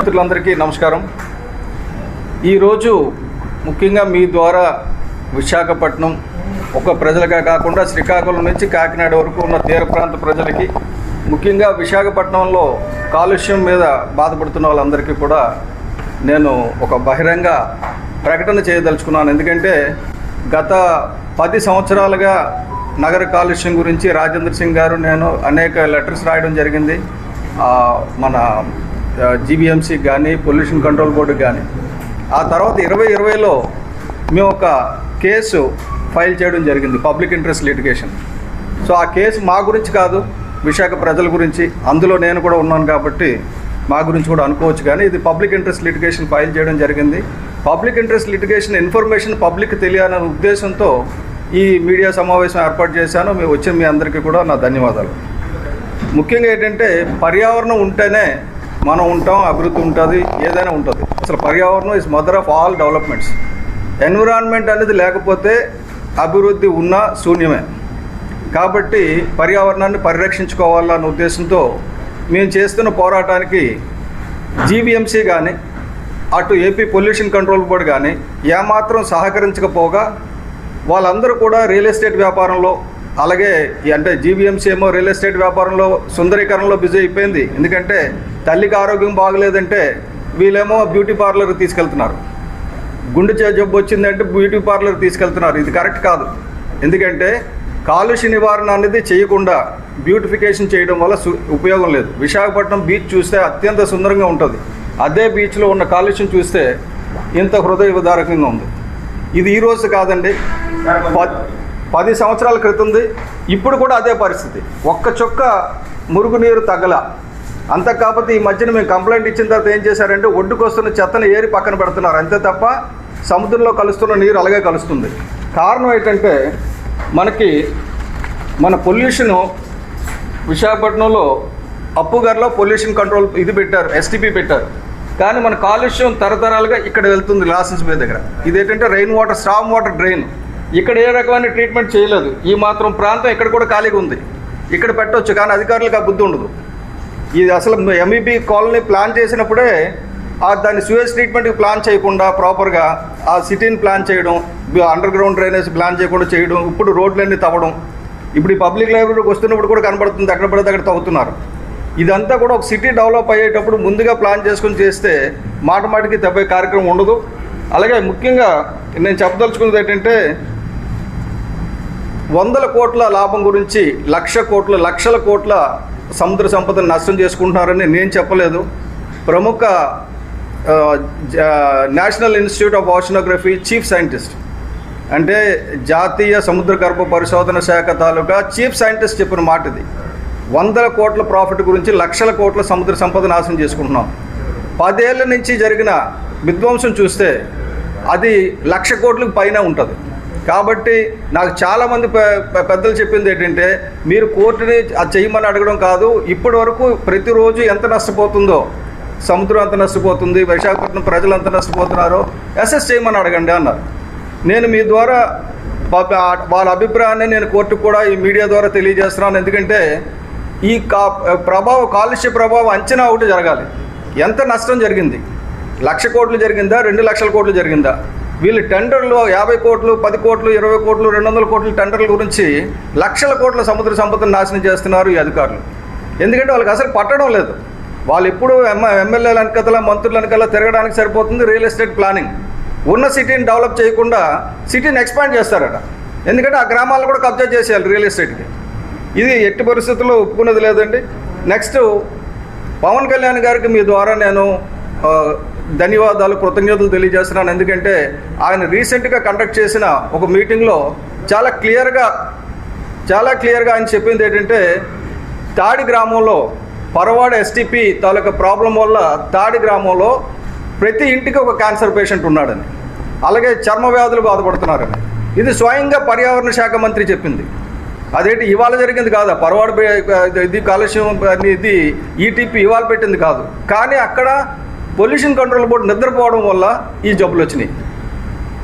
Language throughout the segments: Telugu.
మిత్రులందరికీ నమస్కారం. ఈరోజు ముఖ్యంగా మీ ద్వారా విశాఖపట్నం ఒక ప్రజలకే కాకుండా శ్రీకాకుళం నుంచి కాకినాడ వరకు ఉన్న తీర ప్రాంత ప్రజలకి, ముఖ్యంగా విశాఖపట్నంలో కాలుష్యం మీద బాధపడుతున్న వాళ్ళందరికీ కూడా నేను ఒక బహిరంగ ప్రకటన చేయదలుచుకున్నాను. ఎందుకంటే గత 10 సంవత్సరాలుగా నగర కాలుష్యం గురించి రాజేంద్ర సింగ్ గారు నేను అనేక లెటర్స్ రాయడం జరిగింది. మన జీబీఎంసీకి కానీ పొల్యూషన్ కంట్రోల్ బోర్డుకి కానీ. ఆ తర్వాత 2020లో మేము ఒక కేసు ఫైల్ చేయడం జరిగింది, పబ్లిక్ ఇంట్రెస్ట్ లిటిగేషన్. సో ఆ కేసు మా గురించి కాదు, విశాఖ ప్రజల గురించి. అందులో నేను కూడా ఉన్నాను కాబట్టి మా గురించి కూడా అనుకోవచ్చు. కానీ ఇది పబ్లిక్ ఇంట్రెస్ట్ లిటిగేషన్ ఫైల్ చేయడం జరిగింది. Public interest litigation information public తెలియాలనే ఉద్దేశంతో ఈ మీడియా సమావేశం ఏర్పాటు చేశాను. మేము వచ్చిన మీ అందరికీ కూడా నా ధన్యవాదాలు. ముఖ్యంగా ఏంటంటే పర్యావరణం ఉంటేనే మనం ఉంటాం, అభివృద్ధి ఉంటుంది, ఏదైనా ఉంటుంది. అసలు పర్యావరణం is mother of all developments. Environment అనేది లేకపోతే అభివృద్ధి ఉన్నా శూన్యమే. కాబట్టి పర్యావరణాన్ని పరిరక్షించుకోవాలన్న ఉద్దేశంతో మేము చేస్తున్న పోరాటానికి జీబీఎంసీ కానీ అటు ఏపీ పొల్యూషన్ కంట్రోల్ బోర్డు కానీ ఏమాత్రం సహకరించకపోగా వాళ్ళందరూ కూడా రియల్ ఎస్టేట్ వ్యాపారంలో, అలాగే అంటే జీబీఎంసీ ఏమో రియల్ ఎస్టేట్ వ్యాపారంలో సుందరీకరణలో బిజీ అయిపోయింది. ఎందుకంటే తల్లికి ఆరోగ్యం బాగలేదంటే వీళ్ళేమో బ్యూటీ పార్లర్కి తీసుకెళ్తున్నారు, గుండె జబ్బు వచ్చిందంటే బ్యూటీ పార్లర్కి తీసుకెళ్తున్నారు. ఇది కరెక్ట్ కాదు. ఎందుకంటే కాలుష్య నివారణ అనేది చేయకుండా బ్యూటిఫికేషన్ చేయడం వల్ల ఉపయోగం లేదు. విశాఖపట్నం బీచ్ చూస్తే అత్యంత సుందరంగా ఉంటుంది. అదే బీచ్లో ఉన్న కాలుష్యం చూస్తే ఇంత హృదయ విదారకంగా ఉంది. ఇది ఈరోజు కాదండి, 10 సంవత్సరాల క్రితంది. ఇప్పుడు కూడా అదే పరిస్థితి. ఒక్క చుక్క మురుగునీరు తగ్గల. అంత కాకపోతే ఈ మధ్యన మేము కంప్లైంట్ ఇచ్చిన తర్వాత ఏం చేశారంటే ఒడ్డుకు వస్తున్న చెత్తను ఏరి పక్కన పెడుతున్నారు. అంతే తప్ప సముద్రంలో కలుస్తున్న నీరు అలాగే కలుస్తుంది. కారణం ఏంటంటే మన పొల్యూషను విశాఖపట్నంలో అప్పుగారిలో పొల్యూషన్ కంట్రోల్ ఇది పెట్టారు, ఎస్టీపీ పెట్టారు. కానీ మన కాలుష్యం తరతరాలుగా ఇక్కడ వెళ్తుంది లాసెన్స్ బే దగ్గర. ఇదేంటంటే rain water, storm water drain. ఇక్కడ ఏ రకమైన ట్రీట్మెంట్ చేయలేదు. ఈ మాత్రం ప్రాంతం ఇక్కడ కూడా ఖాళీగా ఉంది, ఇక్కడ పెట్టవచ్చు. కానీ అధికారులకు ఆ బుద్ధి ఉండదు. ఇది అసలు ఎంఈబీ కాలనీ ప్లాన్ చేసినప్పుడే దాన్ని స్యూయేజ్ ట్రీట్మెంట్కి ప్లాన్ చేయకుండా ప్రాపర్గా ఆ సిటీని ప్లాన్ చేయడం, అండర్ గ్రౌండ్ డ్రైనేజ్ ప్లాన్ చేయకుండా చేయడం, ఇప్పుడు రోడ్లన్నీ తవ్వడం. ఇప్పుడు ఈ పబ్లిక్ లైబ్రరీకి వస్తున్నప్పుడు కూడా కనబడుతుంది, అక్కడ పడితే అక్కడ తవ్వుతున్నారు. ఇదంతా కూడా ఒక సిటీ డెవలప్ అయ్యేటప్పుడు ముందుగా ప్లాన్ చేసుకుని చేస్తే మాటికి తప్పే కార్యక్రమం ఉండదు. అలాగే ముఖ్యంగా నేను చెప్పదలుచుకున్నది ఏంటంటే 100 కోట్ల లాభం గురించి 1,00,00,000 కోట్ల సముద్ర సంపదను నష్టం చేసుకుంటున్నారని నేను చెప్పలేదు. ప్రముఖ national institute of oceanography chief scientist, అంటే జాతీయ సముద్ర గర్భ పరిశోధన శాఖ తాలూకా చీఫ్ సైంటిస్ట్ చెప్పిన మాట ఇది. 100 కోట్ల ప్రాఫిట్ గురించి 1,00,00,000 కోట్ల సముద్ర సంపద నాశనం చేసుకుంటున్నాం. 10 ఏళ్ళ నుంచి జరిగిన విధ్వంసం చూస్తే అది 1,00,000 కోట్లకు పైన ఉంటుంది. కాబట్టి నాకు చాలామంది పెద్దలు చెప్పింది ఏంటంటే మీరు కోర్టుని అది చేయమని అడగడం కాదు, ఇప్పటి వరకు ప్రతిరోజు ఎంత నష్టపోతుందో, సముద్రం ఎంత నష్టపోతుంది, విశాఖపట్నం ప్రజలు ఎంత నష్టపోతున్నారో అసెస్ చేయమని అడగండి అన్నారు. నేను మీ ద్వారా వాళ్ళ అభిప్రాయాన్ని నేను కోర్టుకు కూడా ఈ మీడియా ద్వారా తెలియజేస్తున్నాను. ఎందుకంటే ఈ కాలుష్య ప్రభావం అంచనా ఒకటి జరగాలి. ఎంత నష్టం జరిగింది? 1,00,000 కోట్లు జరిగిందా, 2,00,000 కోట్లు జరిగిందా? వీళ్ళు టెండర్లు 50 కోట్లు, 10 కోట్లు, 20 కోట్లు, 200 కోట్ల టెండర్ల గురించి 1,00,000 కోట్ల సముద్ర సంపదను నాశనం చేస్తున్నారు ఈ అధికారులు. ఎందుకంటే వాళ్ళకి అసలు పట్టడం లేదు. వాళ్ళు ఎప్పుడు ఎమ్మెల్యేల వెనకతల, మంత్రుల వెనకాల తిరగడానికి సరిపోతుంది రియల్ ఎస్టేట్ ప్లానింగ్. ఉన్న సిటీని డెవలప్ చేయకుండా సిటీని ఎక్స్పాండ్ చేస్తారట. ఎందుకంటే ఆ గ్రామాలను కూడా కబ్జా చేసేయాలి రియల్ ఎస్టేట్కి. ఇది ఎట్టి పరిస్థితుల్లో ఒప్పుకున్నది లేదండి. నెక్స్ట్ పవన్ కళ్యాణ్ గారికి మీ ద్వారా నేను ధన్యవాదాలు, కృతజ్ఞతలు తెలియజేస్తున్నాను. ఎందుకంటే ఆయన రీసెంట్గా కండక్ట్ చేసిన ఒక మీటింగ్లో చాలా క్లియర్గా ఆయన చెప్పింది ఏంటంటే తాడి గ్రామంలో పరవాడ ఎస్టీపీ తాలూకా ప్రాబ్లం వల్ల తాడి గ్రామంలో ప్రతి ఇంటికి ఒక క్యాన్సర్ పేషెంట్ ఉన్నాడని, అలాగే చర్మ వ్యాధులు బాధపడుతున్నారని. ఇది స్వయంగా పర్యావరణ శాఖ మంత్రి చెప్పింది. అదేంటి ఇవాళ జరిగింది కాదు, పరవాడ ఇది కాలుష్యం ఇది ఈటీపీ ఇవాళ పెట్టింది కాదు. కానీ అక్కడ పొల్యూషన్ కంట్రోల్ బోర్డు నిద్రపోవడం వల్ల ఈ జబ్బులు వచ్చినాయి.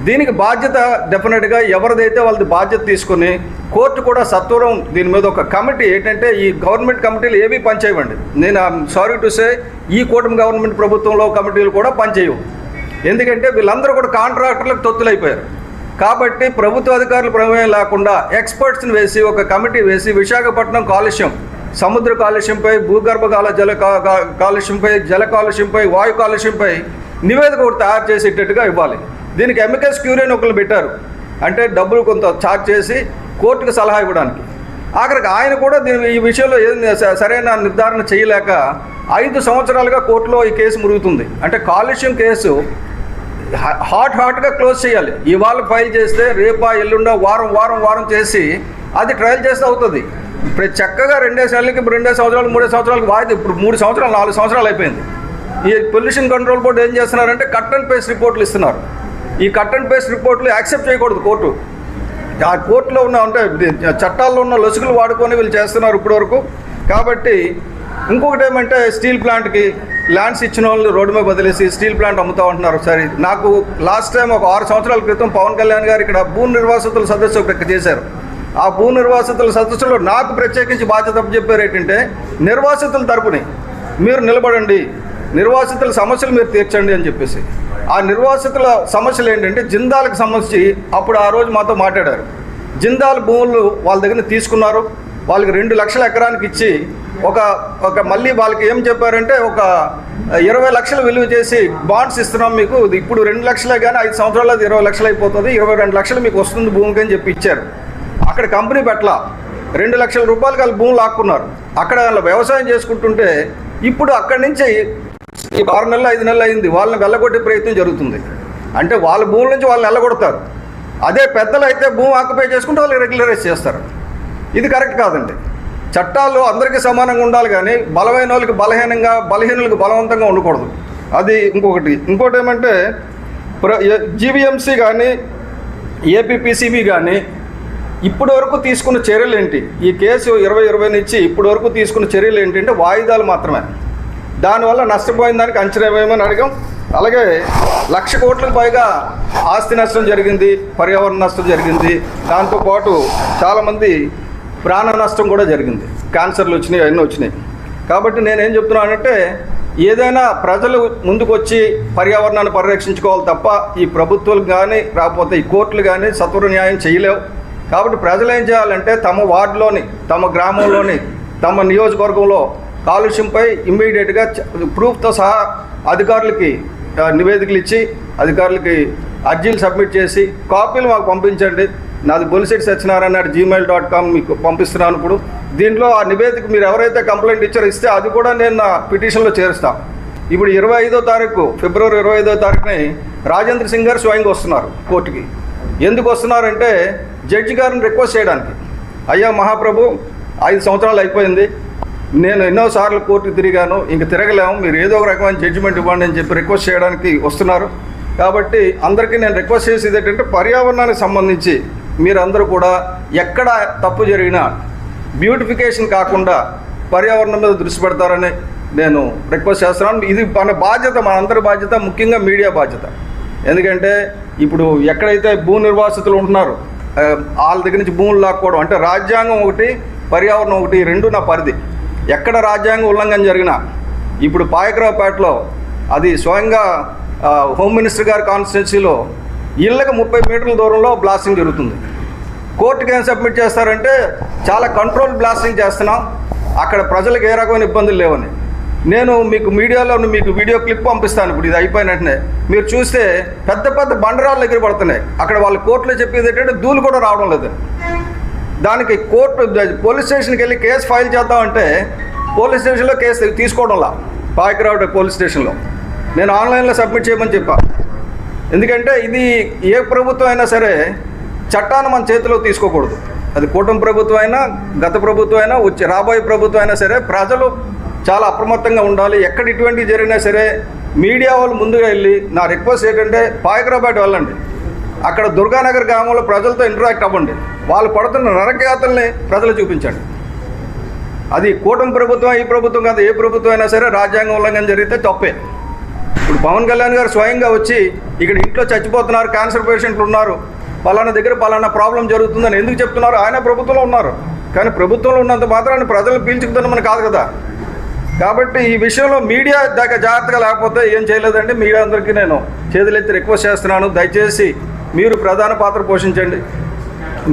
దీనికి బాధ్యత డెఫినెట్గా ఎవరిదైతే వాళ్ళది బాధ్యత తీసుకుని కోర్టు కూడా సత్వరం దీని మీద ఒక కమిటీ ఏంటంటే ఈ గవర్నమెంట్ కమిటీలు ఏవి పనిచేయవండి. నేను సారీ టు సే ఈ కూటమి గవర్నమెంట్ ప్రభుత్వంలో కమిటీలు కూడా పనిచేయవు. ఎందుకంటే వీళ్ళందరూ కూడా కాంట్రాక్టర్లకు తొత్తులైపోయారు. కాబట్టి ప్రభుత్వ అధికారుల ప్రమేయం లేకుండా ఎక్స్పర్ట్స్ని వేసి ఒక కమిటీ వేసి విశాఖపట్నం కాలుష్యం, సముద్ర కాలుష్యంపై, భూగర్భ కాలుష్యంపై, జల కాలుష్యంపై, వాయు కాలుష్యంపై నివేదిక ఒకటి తయారు చేసేటట్టుగా ఇవ్వాలి. దీనికి ఎమికస్ క్యూరీ అని ఒకరు పెట్టారు. అంటే డబ్బులు కొంత ఛార్జ్ చేసి కోర్టుకు సలహా ఇవ్వడానికి. ఆఖరికి ఆయన కూడా ఈ విషయంలో సరైన నిర్ధారణ చేయలేక 5 సంవత్సరాలుగా కోర్టులో ఈ కేసు మురుగుతుంది. అంటే కాలుష్యం కేసు హాట్గా క్లోజ్ చేయాలి. ఇవాళ ఫైల్ చేస్తే రేపా ఎల్లుండా వారం చేసి అది ట్రయల్ చేస్తే అవుతుంది. ఇప్పుడు చక్కగా 2 సంవత్సరాలకి 2 సంవత్సరాలు 3 సంవత్సరాలకు వాయిదా. ఇప్పుడు 3 సంవత్సరాలు 4 సంవత్సరాలు అయిపోయింది. ఈ పొల్యూషన్ కంట్రోల్ బోర్డు ఏం చేస్తున్నారంటే కట్ అండ్ పేస్ట్ రిపోర్ట్లు ఇస్తున్నారు. ఈ కట్ అండ్ పేస్ట్ రిపోర్ట్లు యాక్సెప్ట్ చేయకూడదు కోర్టు. ఆ కోర్టులో ఉన్న అంటే చట్టాల్లో ఉన్న లొసుగులు వాడుకొని వీళ్ళు చేస్తున్నారు ఇప్పటివరకు. కాబట్టి ఇంకొకటి ఏమంటే స్టీల్ ప్లాంట్కి ల్యాండ్స్ ఇచ్చిన వాళ్ళు రోడ్డు మీద వదిలేసి స్టీల్ ప్లాంట్ అమ్ముతూ ఉంటున్నారు. సరే, నాకు లాస్ట్ టైం ఒక 6 సంవత్సరాల క్రితం పవన్ కళ్యాణ్ గారు ఇక్కడ భూ నిర్వాసితుల సదస్సు ఒకటి చేశారు. ఆ భూ నిర్వాసితుల సదస్సులో నాకు ప్రత్యేకించి బాధ్యత చెప్పారు ఏంటంటే నిర్వాసితుల తరపుని మీరు నిలబడండి, నిర్వాసితుల సమస్యలు మీరు తీర్చండి అని చెప్పేసి. ఆ నిర్వాసితుల సమస్యలు ఏంటంటే జిందాల్కి సంబంధించి అప్పుడు ఆ రోజు మాతో మాట్లాడారు. జిందాల్ భూములు వాళ్ళ దగ్గర తీసుకున్నారు. వాళ్ళకి 2 లక్షల ఎకరానికి ఇచ్చి ఒక మళ్ళీ వాళ్ళకి ఏం చెప్పారంటే ఒక 20 లక్షలు విలువ చేసి బాండ్స్ ఇస్తున్నాం మీకు, ఇప్పుడు 2 లక్షలే కానీ 5 సంవత్సరాలు అది 20 లక్షలు అయిపోతుంది, 22 లక్షలు మీకు వస్తుంది భూమికి అని చెప్పి ఇచ్చారు. అక్కడ కంపెనీ పట్ల 2 లక్షల రూపాయలకి వాళ్ళు భూములు ఆక్కున్నారు. అక్కడ వాళ్ళ వ్యవసాయం చేసుకుంటుంటే ఇప్పుడు అక్కడి నుంచి 6 నెలలు 5 నెలలు అయింది, వాళ్ళని వెళ్ళగొట్టే ప్రయత్నం జరుగుతుంది. అంటే వాళ్ళ భూముల నుంచి వాళ్ళని వెళ్ళగొడతారు. అదే పెద్దలు అయితే భూమి ఆక్యుపై చేసుకుంటే వాళ్ళు రెగ్యులరైజ్ చేస్తారు. ఇది కరెక్ట్ కాదండి. చట్టాలు అందరికీ సమానంగా ఉండాలి కానీ బలమైన వాళ్ళకి బలహీనులకు బలవంతంగా ఉండకూడదు. అది ఇంకోటి ఏమంటే జీవీఎంసీ కానీ ఏపీపీసీబీ కానీ ఇప్పటి వరకు తీసుకున్న చర్యలు ఏంటి? ఈ కేసు 2020 నుంచి ఇప్పటి వరకు తీసుకున్న చర్యలు ఏంటంటే వాయిదాలు మాత్రమే. దానివల్ల నష్టపోయిన దానికి అంచనా వేయమని అడిగాం. అలాగే 1,00,000 కోట్లకు పైగా ఆస్తి నష్టం జరిగింది, పర్యావరణ నష్టం జరిగింది. దాంతోపాటు చాలామంది ప్రాణ నష్టం కూడా జరిగింది, క్యాన్సర్లు వచ్చినాయి, అవన్నీ వచ్చినాయి. కాబట్టి నేనేం చెప్తున్నానంటే ఏదైనా ప్రజలు ముందుకు వచ్చి పర్యావరణాన్ని పరిరక్షించుకోవాలి తప్ప ఈ ప్రభుత్వాలు కానీ రాకపోతే ఈ కోర్టులు కానీ సత్వర న్యాయం చేయలేవు. కాబట్టి ప్రజలు ఏం చేయాలంటే తమ వార్డులోని, తమ గ్రామంలోని, తమ నియోజకవర్గంలో కాలుష్యంపై ఇమ్మీడియట్గా ప్రూఫ్తో సహా అధికారులకి నివేదికలు ఇచ్చి అధికారులకి అర్జీలు సబ్మిట్ చేసి కాపీలు మాకు పంపించండి. నాది బొలిశెట్టి సత్యనారాయణ @gmail.com మీకు పంపిస్తున్నాను. ఇప్పుడు దీంట్లో ఆ నివేదిక మీరు ఎవరైతే కంప్లైంట్ ఇచ్చారో ఇస్తే అది కూడా నేను నా పిటిషన్లో చేరుస్తాను. ఇప్పుడు 25వ తారీఖు ఫిబ్రవరి 25వ తారీఖుని రాజేంద్ర సింగ్ గారు స్వయంగా వస్తున్నారు కోర్టుకి. ఎందుకు వస్తున్నారంటే జడ్జి గారిని రిక్వెస్ట్ చేయడానికి. అయ్యా మహాప్రభు, 5 సంవత్సరాలు అయిపోయింది, నేను ఎన్నోసార్లు కోర్టుకు తిరిగాను, ఇంక తిరగలేము, మీరు ఏదో ఒక రకమైన జడ్జిమెంట్ ఇవ్వండి అని చెప్పి రిక్వెస్ట్ చేయడానికి వస్తున్నారు. కాబట్టి అందరికీ నేను రిక్వెస్ట్ చేసేది ఏంటంటే పర్యావరణానికి సంబంధించి మీరందరూ కూడా ఎక్కడ తప్పు జరిగినా బ్యూటిఫికేషన్ కాకుండా పర్యావరణం మీద దృష్టి పెడతారని నేను రిక్వెస్ట్ చేస్తున్నాను. ఇది మన బాధ్యత, మనందరి బాధ్యత, ముఖ్యంగా మీడియా బాధ్యత. ఎందుకంటే ఇప్పుడు ఎక్కడైతే భూ నిర్వాసితులు ఉంటున్నారు వాళ్ళ దగ్గర నుంచి భూములు లాక్కోవడం, అంటే రాజ్యాంగం ఒకటి, పర్యావరణం ఒకటి, 2 నా పరిధి. ఎక్కడ రాజ్యాంగ ఉల్లంఘన జరిగినా ఇప్పుడు పాయకరావుపేటలో అది స్వయంగా హోమ్ మినిస్టర్ గారి కాన్స్టిట్యున్సీలో ఇళ్ళకి 30 మీటర్ల దూరంలో బ్లాస్టింగ్ జరుగుతుంది. కోర్టుకి ఏం సబ్మిట్ చేస్తారంటే చాలా కంట్రోల్ బ్లాస్టింగ్ చేస్తున్నాం, అక్కడ ప్రజలకు ఏ రకమైన ఇబ్బందులు లేవని. నేను మీకు మీడియాలో మీకు వీడియో క్లిప్ పంపిస్తాను. ఇప్పుడు ఇది అయిపోయిన వెంటనే మీరు చూస్తే పెద్ద పెద్ద బండరాళ్ళ దగ్గర పడుతున్నాయి. అక్కడ వాళ్ళ కోర్టులో చెప్పేది ఏంటంటే ధూళి కూడా రావడం లేదు. దానికి పోలీస్ స్టేషన్కి వెళ్ళి కేసు ఫైల్ చేద్దామంటే పోలీస్ స్టేషన్లో కేసు తీసుకోవడంలా. పాయకరావు పోలీస్ స్టేషన్లో నేను ఆన్లైన్లో సబ్మిట్ చేయమని చెప్పాను. ఎందుకంటే ఇది ఏ ప్రభుత్వం అయినా సరే చట్టాన్ని మన చేతిలో తీసుకోకూడదు. అది కూటమి ప్రభుత్వం అయినా, గత ప్రభుత్వం అయినా, రాబోయే ప్రభుత్వం అయినా సరే ప్రజలు చాలా అప్రమత్తంగా ఉండాలి. ఎక్కడ ఇటువంటివి జరిగినా సరే మీడియా వాళ్ళు ముందుగా వెళ్ళి, నా రిక్వెస్ట్ ఏంటంటే పాయకరావుపేట వెళ్ళండి, అక్కడ దుర్గానగర్ గ్రామంలో ప్రజలతో ఇంటరాక్ట్ అవ్వండి, వాళ్ళు పడుతున్న నరకయాతల్ని ప్రజలు చూపించండి. అది కూటమి ప్రభుత్వం, ఈ ప్రభుత్వం కాదు, ఏ ప్రభుత్వం అయినా సరే రాజ్యాంగ ఉల్లంఘన జరిగితే తప్పే. ఇప్పుడు పవన్ కళ్యాణ్ గారు స్వయంగా వచ్చి ఇక్కడ ఇంట్లో చచ్చిపోతున్నారు, క్యాన్సర్ పేషెంట్లు ఉన్నారు, పలానా దగ్గర పలానా ప్రాబ్లం జరుగుతుందని ఎందుకు చెప్తున్నారు? ఆయన ప్రభుత్వంలో ఉన్నారు, కానీ ప్రభుత్వంలో ఉన్నంత మాత్రాన్ని ప్రజలను పీల్చుకుతామని కాదు కదా. కాబట్టి ఈ విషయంలో మీడియా దాకా జాగ్రత్తగా లేకపోతే ఏం చేయలేదండి. మీడియా అందరికీ నేను చేతులెత్తి రిక్వెస్ట్ చేస్తున్నాను, దయచేసి మీరు ప్రధాన పాత్ర పోషించండి,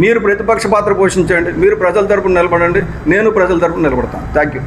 మీరు ప్రతిపక్ష పాత్ర పోషించండి, మీరు ప్రజల తరపున నిలబడండి, నేను ప్రజల తరపున నిలబడతాను. Thank you.